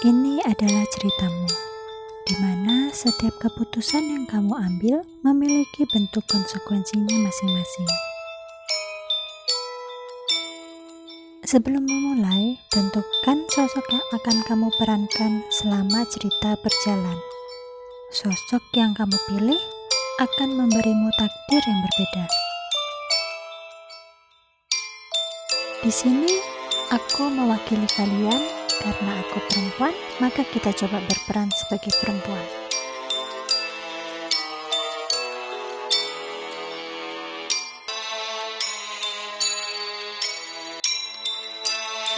Ini adalah ceritamu, di mana setiap keputusan yang kamu ambil memiliki bentuk konsekuensinya masing-masing. Sebelum memulai, tentukan sosok yang akan kamu perankan selama cerita berjalan. Sosok yang kamu pilih akan memberimu takdir yang berbeda. Di sini, aku mewakili kalian. Karena aku perempuan, maka kita coba berperan sebagai perempuan.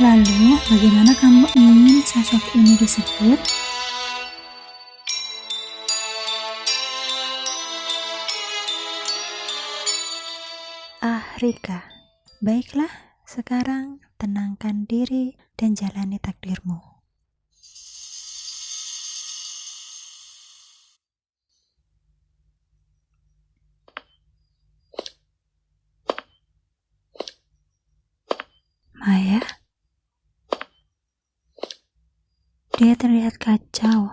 Lalu, bagaimana kamu ingin sosok ini disebut? Rika. Baiklah, sekarang tenangkan diri dan jalani takdirmu. Maya? Dia terlihat kacau.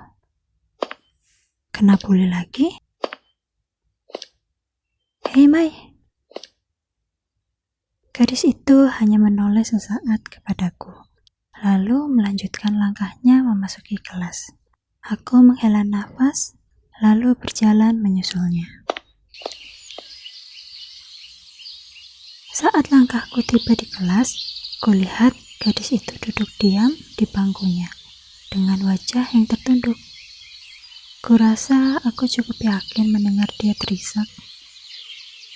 Kena bully lagi? Hei Mai. Gadis itu hanya menoleh sesaat kepadaku, lalu melanjutkan langkahnya memasuki kelas. Aku menghela nafas, lalu berjalan menyusulnya. Saat langkahku tiba di kelas, kulihat gadis itu duduk diam di bangkunya, dengan wajah yang tertunduk. Kurasa aku cukup yakin mendengar dia terisak.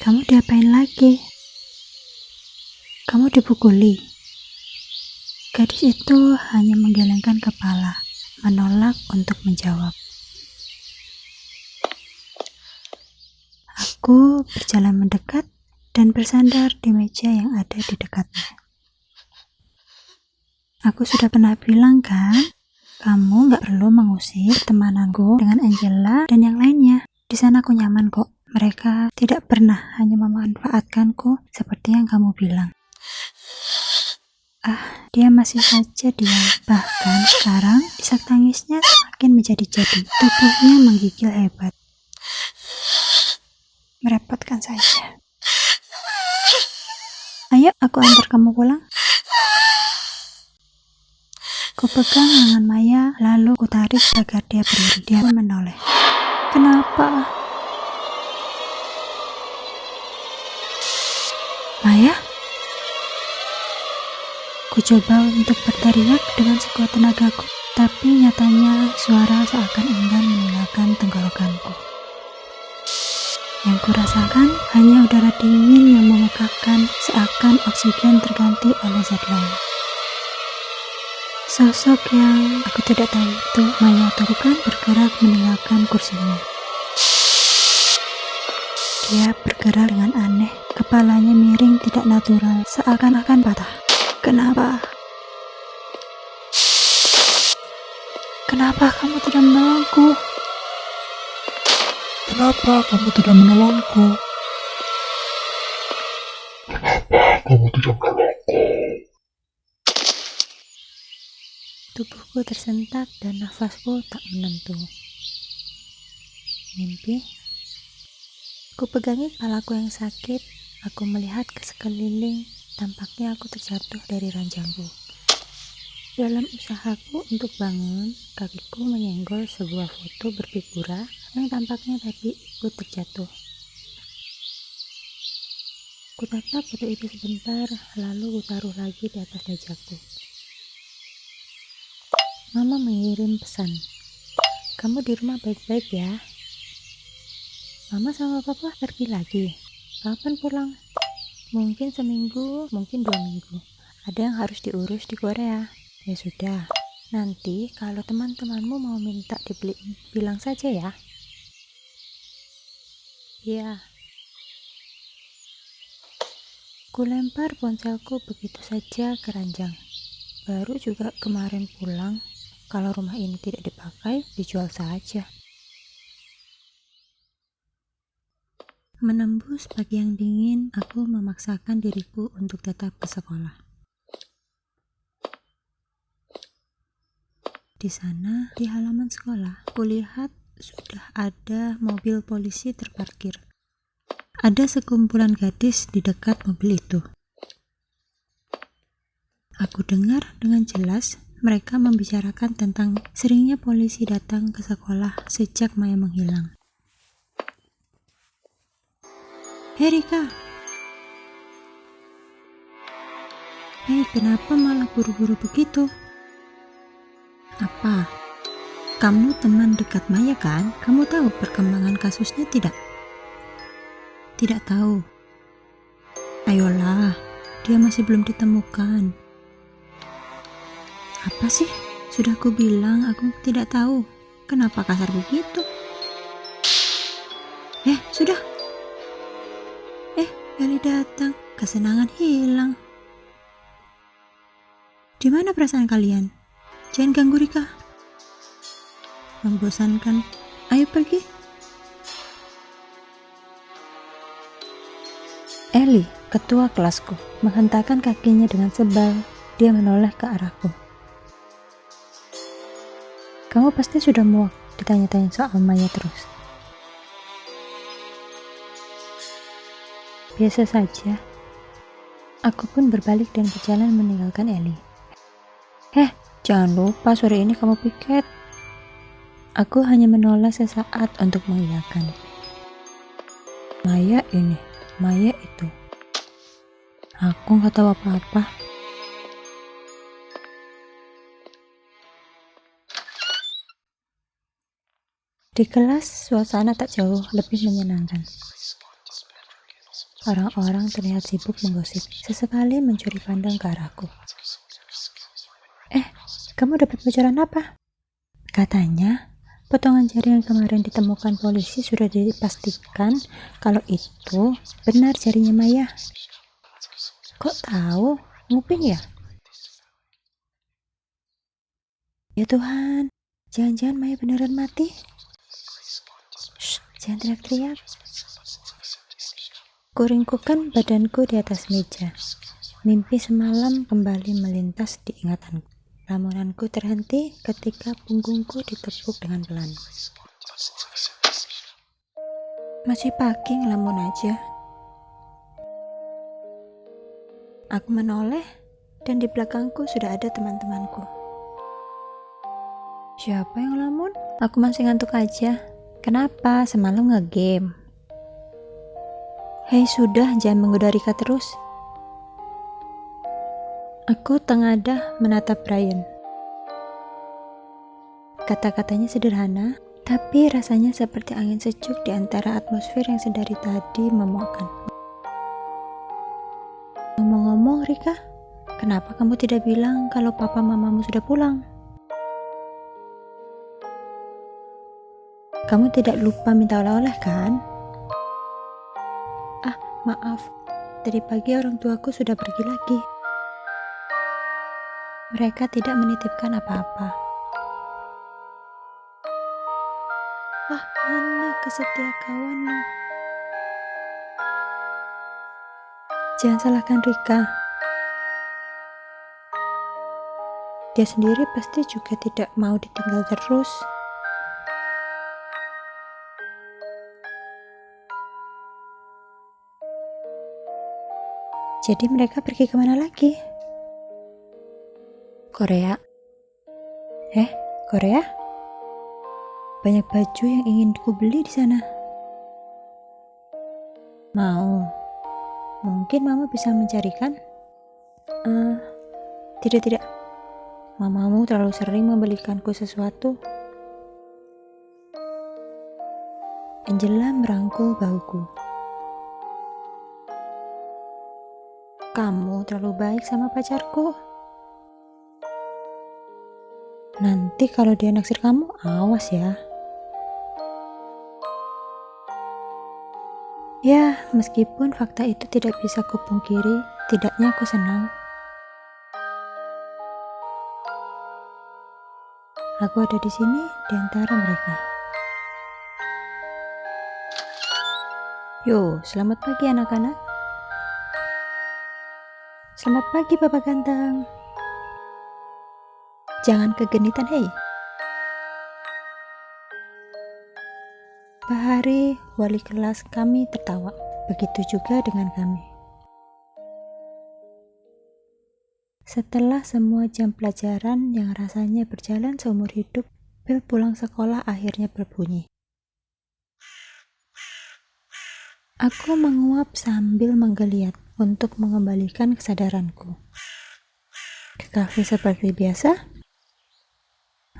Kamu diapain lagi? Kamu dipukuli? Gadis itu hanya menggelengkan kepala, menolak untuk menjawab. Aku berjalan mendekat dan bersandar di meja yang ada di dekatnya. Aku sudah pernah bilang kan, kamu gak perlu mengusir temananku dengan Angela dan yang lainnya. Di sana aku nyaman kok. Mereka tidak pernah hanya memanfaatkanku seperti yang kamu bilang. Dia masih saja diam. Bahkan sekarang isak tangisnya semakin menjadi-jadi. Tubuhnya menggigil hebat. Merepotkan saja. Ayo, aku antar kamu pulang. Kupegang lengan Maya, lalu kutarik agar dia berdiri. Dia pun menoleh. Kenapa? Maya? Ku coba untuk berteriak dengan sekuat tenagaku, tapi nyatanya suara seakan enggan meninggalkan tenggorokanku. Yang kurasakan hanya udara dingin yang memekakkan, seakan oksigen terganti oleh zat lain. Sosok yang aku tidak tahu itu Maya atau bukan bergerak meninggalkan kursinya. Dia bergerak dengan aneh, kepalanya miring tidak natural, seakan-akan patah. Kenapa? Kenapa kamu tidak menolongku? Kenapa kamu tidak menolongku? Tubuhku tersentak dan nafasku tak menentu. Mimpi? Ku pegangi kepalaku yang sakit. Aku melihat ke sekeliling. Tampaknya aku terjatuh dari ranjangku. Dalam usahaku untuk bangun, kakiku menyenggol sebuah foto berfigura yang tampaknya tadi ikut terjatuh. Kutatap foto itu sebentar, lalu kutaruh lagi di atas mejaku. Mama mengirim pesan. Kamu di rumah baik-baik ya. Mama sama papa pergi lagi. Kapan pulang? Mungkin seminggu, mungkin 2 minggu. Ada yang harus diurus di Korea. Ya sudah, nanti kalau teman-temanmu mau minta dibeliin, bilang saja ya. Iya. Kulempar ponselku begitu saja ke ranjang. Baru juga kemarin pulang. Kalau rumah ini tidak dipakai, dijual saja. Menembus pagi yang dingin, aku memaksakan diriku untuk tetap ke sekolah. Di sana, di halaman sekolah, kulihat sudah ada mobil polisi terparkir. Ada sekumpulan gadis di dekat mobil itu. Aku dengar dengan jelas mereka membicarakan tentang seringnya polisi datang ke sekolah sejak Maya menghilang. Hei Rika, hei kenapa malah buru-buru begitu? Apa? Kamu teman dekat Maya kan? Kamu tahu perkembangan kasusnya tidak? Tidak tahu. Ayolah, dia masih belum ditemukan. Apa sih? Sudah aku bilang aku tidak tahu. Kenapa kasar begitu? Sudah. Eli datang. Kesenangan hilang. Di mana perasaan kalian? Jangan ganggu Rika. Membosankan. Ayo pergi. Eli, ketua kelasku, menghentakkan kakinya dengan sebal. Dia menoleh ke arahku. Kamu pasti sudah muak ditanya-tanya soal Maya terus. Biasa saja. Aku pun berbalik dan berjalan meninggalkan Eli. Jangan lupa sore ini kamu piket. Aku hanya menoleh sesaat untuk mengiyakan. Maya ini, Maya itu. Aku nggak tahu apa-apa. Di kelas, suasana tak jauh lebih menyenangkan. Orang-orang terlihat sibuk menggosip, sesekali mencuri pandang ke arahku. Kamu dapat bocoran apa? Katanya, potongan jari yang kemarin ditemukan polisi sudah dipastikan kalau itu benar jarinya Maya. Kok tahu? Nguping ya? Ya Tuhan, jangan-jangan Maya beneran mati? Shh, jangan teriak-teriak. Kuringkukan badanku di atas meja. Mimpi semalam kembali melintas di ingatanku. Lamunanku terhenti ketika punggungku ditepuk dengan pelan. Masih pagi ngelamun aja. Aku menoleh dan di belakangku sudah ada teman-temanku. Siapa yang ngelamun? Aku masih ngantuk aja. Kenapa? Semalam nge-game. Hei sudah, jangan menggoda Rika terus. Aku tengadah menatap Brian. Kata-katanya sederhana, tapi rasanya seperti angin sejuk di antara atmosfer yang sedari tadi memuakkan. Ngomong-ngomong Rika, kenapa kamu tidak bilang kalau papa mamamu sudah pulang? Kamu tidak lupa minta oleh-oleh kan? Maaf, tadi pagi orang tuaku sudah pergi lagi. Mereka tidak menitipkan apa-apa. Mana kesetia kawanmu? Jangan salahkan Rika. Dia sendiri pasti juga tidak mau ditinggal terus. Jadi mereka pergi kemana lagi? Korea. Korea? Banyak baju yang ingin ku beli di sana. Mau? Mungkin mama bisa mencarikan? Tidak. Mamamu terlalu sering membelikanku sesuatu. Angela merangkul bahuku. Kamu terlalu baik sama pacarku. Nanti kalau dia naksir kamu, awas ya. Ya, meskipun fakta itu tidak bisa kupungkiri, tidaknya aku senang. Aku ada di sini di antara mereka. Yo, selamat pagi anak-anak. Selamat pagi Bapak Ganteng. Jangan kegenitan, hei. Beberapa hari wali kelas kami tertawa. Begitu juga dengan kami. Setelah semua jam pelajaran yang rasanya berjalan seumur hidup, bel pulang sekolah akhirnya berbunyi. Aku menguap sambil menggeliat untuk mengembalikan kesadaranku. Ke kafe seperti biasa?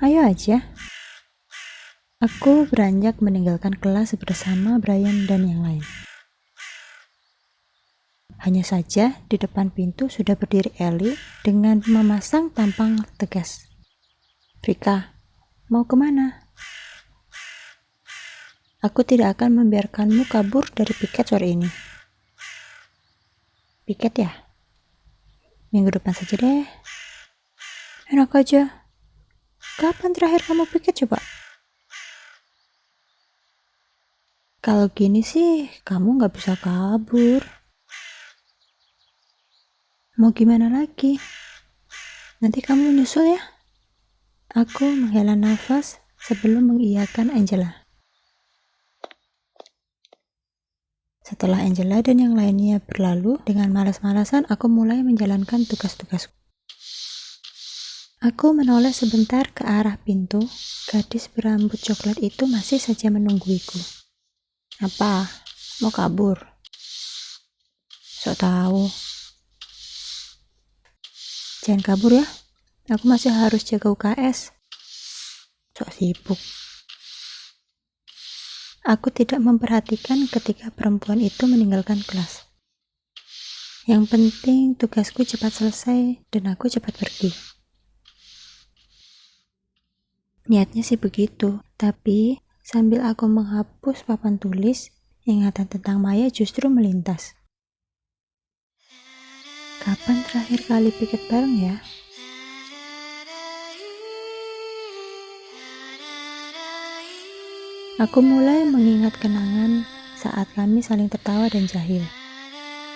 Ayo aja. Aku beranjak meninggalkan kelas bersama Brian dan yang lain. Hanya saja di depan pintu sudah berdiri Ellie dengan memasang tampang tegas. Rika, mau kemana? Aku tidak akan membiarkanmu kabur dari piket sore ini. Piket ya? Minggu depan saja deh. Enak aja. Kapan terakhir kamu piket coba? Kalau gini sih, kamu gak bisa kabur. Mau gimana lagi? Nanti kamu nyusul ya? Aku menghela nafas sebelum mengiyakan Angela. Setelah Angela dan yang lainnya berlalu, dengan malas-malasan aku mulai menjalankan tugas-tugasku. Aku menoleh sebentar ke arah pintu. Gadis berambut coklat itu masih saja menungguiku. Apa? Mau kabur? Sok tahu. Jangan kabur ya. Aku masih harus jaga UKS. Sok sibuk. Aku tidak memperhatikan ketika perempuan itu meninggalkan kelas. Yang penting tugasku cepat selesai dan aku cepat pergi. Niatnya sih begitu, tapi sambil aku menghapus papan tulis, ingatan tentang Maya justru melintas. Kapan terakhir kali piket bareng ya? Aku mulai mengingat kenangan saat kami saling tertawa dan jahil.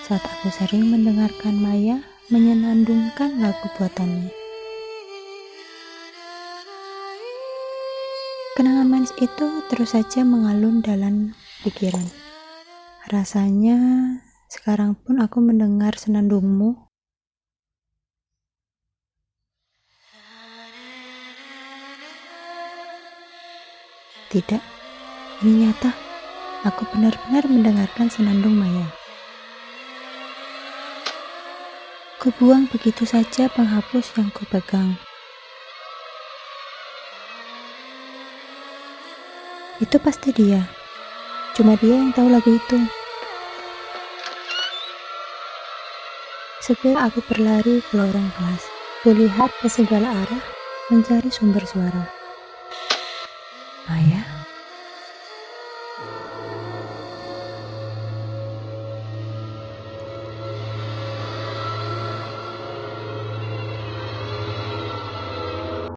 Saat aku sering mendengarkan Maya menyenandungkan lagu buatannya. Kenangan manis itu terus saja mengalun dalam pikiran. Rasanya sekarang pun aku mendengar senandungmu. Tidak. Ini nyata, aku benar-benar mendengarkan senandung Maya. Kubuang begitu saja penghapus yang kupegang. Itu pasti dia. Cuma dia yang tahu lagu itu. Segera aku berlari ke lorong kelas. Kulihat ke segala arah, mencari sumber suara. Maya?